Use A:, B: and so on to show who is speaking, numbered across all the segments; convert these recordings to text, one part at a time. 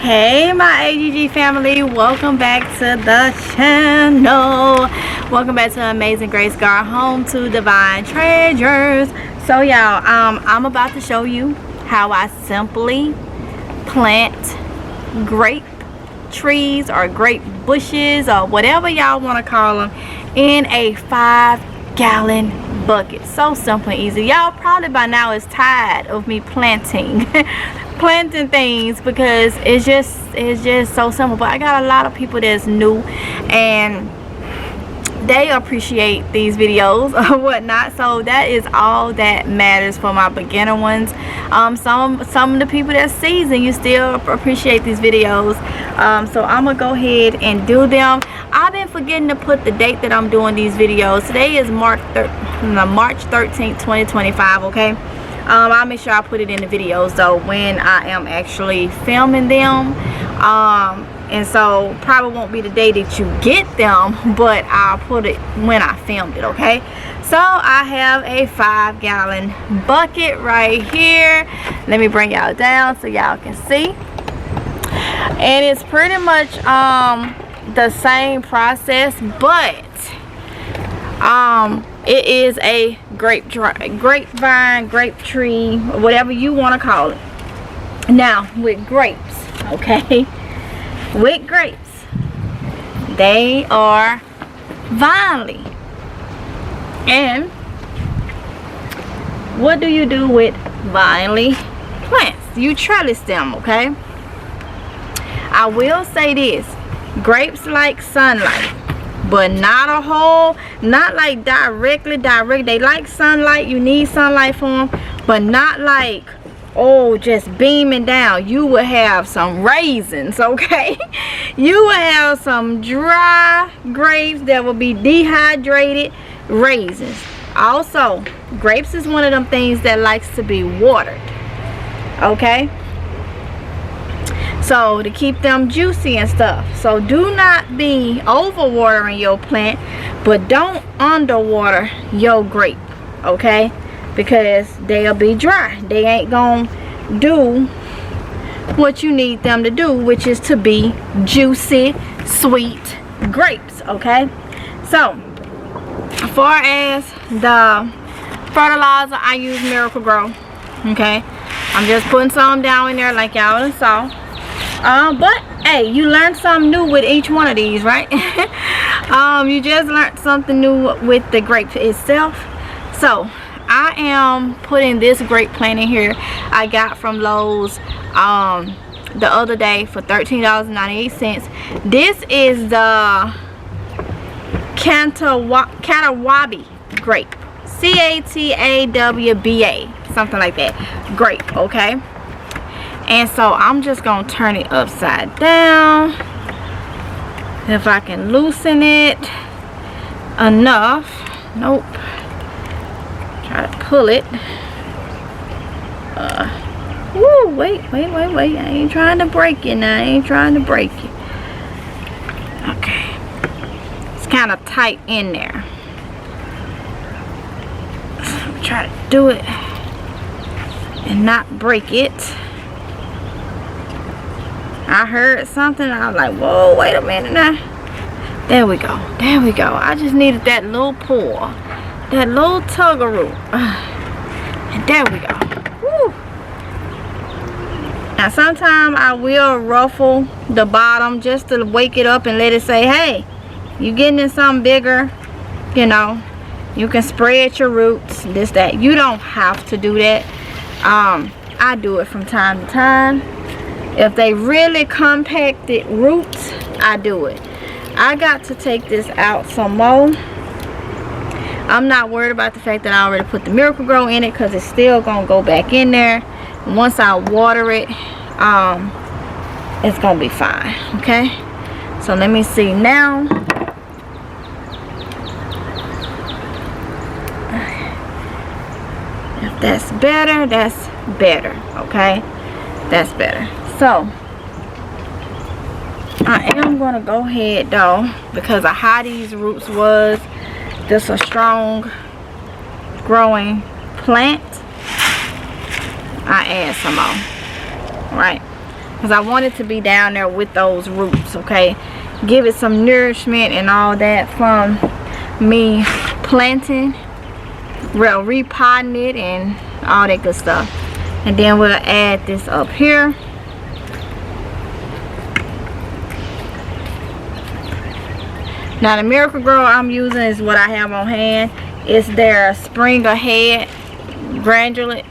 A: Hey my AGG family, welcome back to the channel. Welcome back to Amazing Grace Gar, home to divine treasures. So y'all, I'm about to show you how I simply plant grape trees or grape bushes or whatever y'all want to call them in a 5-gallon bucket. So simple and easy. Y'all probably by now is tired of me planting things because it's just so simple. But I got a lot of people that's new and they appreciate these videos or whatnot, so that is all that matters for my beginner ones. Some of the people that's seasoned, you still appreciate these videos. So I'm gonna go ahead and do them. I've been forgetting to put the date that I'm doing these videos. Today is March 13th 2025. okay, I'll make sure I put it in the videos though when I am actually filming them. And so probably won't be the day that you get them, but I'll put it when I filmed it. Okay, so I have a 5-gallon bucket right here. Let me bring y'all down so y'all can see, and it's pretty much the same process, but it is a grapevine, grape tree, whatever you want to call it. Now with grapes, okay, with grapes, they are vinely. And what do you do with vinely plants? You trellis them, okay? I will say this: grapes like sunlight, but not a whole, not like directly direct. They like sunlight, you need sunlight for them, but not like, oh, just beaming down. You will have some raisins, okay? You will have some dry grapes that will be dehydrated raisins. Also, grapes is one of them things that likes to be watered, okay? So to keep them juicy and stuff. So do not be over watering your plant, but don't underwater your grape, okay? Because they'll be dry. They ain't gonna do what you need them to do, which is to be juicy, sweet grapes, okay? So as far as the fertilizer, I use Miracle Grow, okay? I'm just putting some down in there like y'all done saw. But hey, you learned something new with each one of these, right? You just learned something new with the grape itself. So I am putting this grape plant in here. I got from Lowe's the other day for $13.98. This is the Catawba grape, Catawba, something like that, grape, okay? And so I'm just gonna turn it upside down. If I can loosen it enough. Nope. Try to pull it. Woo, wait. I ain't trying to break it now. I ain't trying to break it. Okay. It's kind of tight in there. Try to do it and not break it. I heard something. I was like, whoa, wait a minute now. There we go. There we go. I just needed that little pull. That little tug-a-roo. And there we go. Woo. Now sometimes I will ruffle the bottom just to wake it up and let it say, hey, you getting in something bigger. You know, you can spread your roots, this, that. You don't have to do that. I do it from time to time. If they really compacted roots, I do it. I got to take this out some more. I'm not worried about the fact that I already put the Miracle Grow in it because it's still gonna go back in there. And once I water it, it's gonna be fine, okay? So let me see now. If that's better, that's better, okay? That's better. So I am gonna go ahead though, because of how these roots was. This a strong growing plant. I add some more. Right. because I want it to be down there with those roots, okay? Give it some nourishment and all that from me planting, repotting it and all that good stuff. And then we'll add this up here. Now the Miracle Grow I'm using is what I have on hand. It's their Spring Ahead Granulates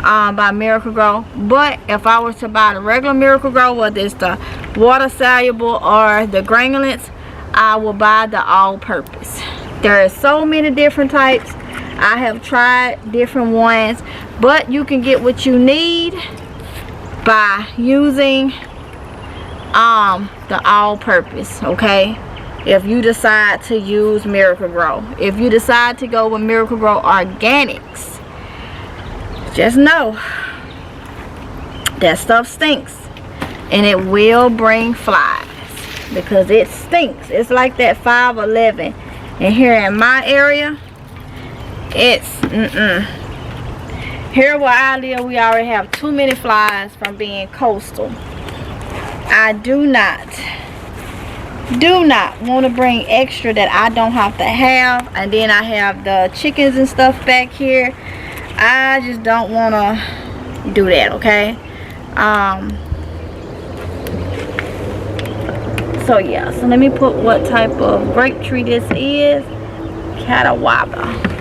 A: by Miracle Grow. But if I was to buy the regular Miracle Grow, whether it's the water soluble or the granulates, I will buy the all-purpose. There are so many different types. I have tried different ones, but you can get what you need by using the all-purpose, okay? If you decide to use Miracle Grow, if you decide to go with Miracle Grow Organics, just know that stuff stinks and it will bring flies because it stinks. It's like that 511, and here in my area, it's here where I live, we already have too many flies from being coastal. I do not want to bring extra that I don't have to have. And then I have the chickens and stuff back here. I just don't want to do that, okay? So yeah, so let me put what type of grape tree this is. Catawaba.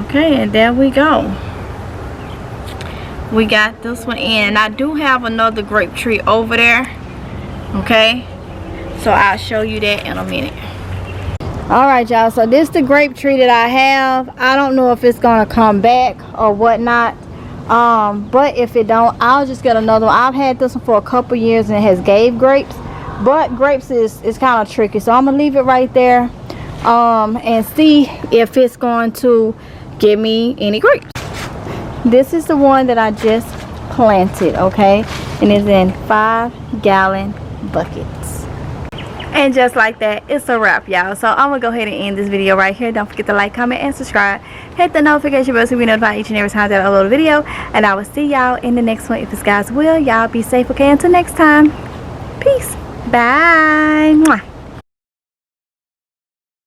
A: Okay, and there we go. We got this one in. I do have another grape tree over there, okay, so I'll show you that in a minute. Alright y'all, so this is the grape tree that I have. I don't know if it's gonna come back or whatnot, but if it don't, I'll just get another one. I've had this one for a couple years and it has gave grapes, but grapes is kind of tricky, so I'm gonna leave it right there and see if it's going to give me any grapes. This is the one that I just planted, okay, and it's in 5-gallon buckets. And just like that, it's a wrap, y'all. So I'm gonna go ahead and end this video right here. Don't forget to like, comment, and subscribe. Hit the notification bell so you be notified each and every time that I upload a video, and I will see y'all in the next one if it's God's will. Y'all be safe, okay? Until next time, peace. Bye. Mwah.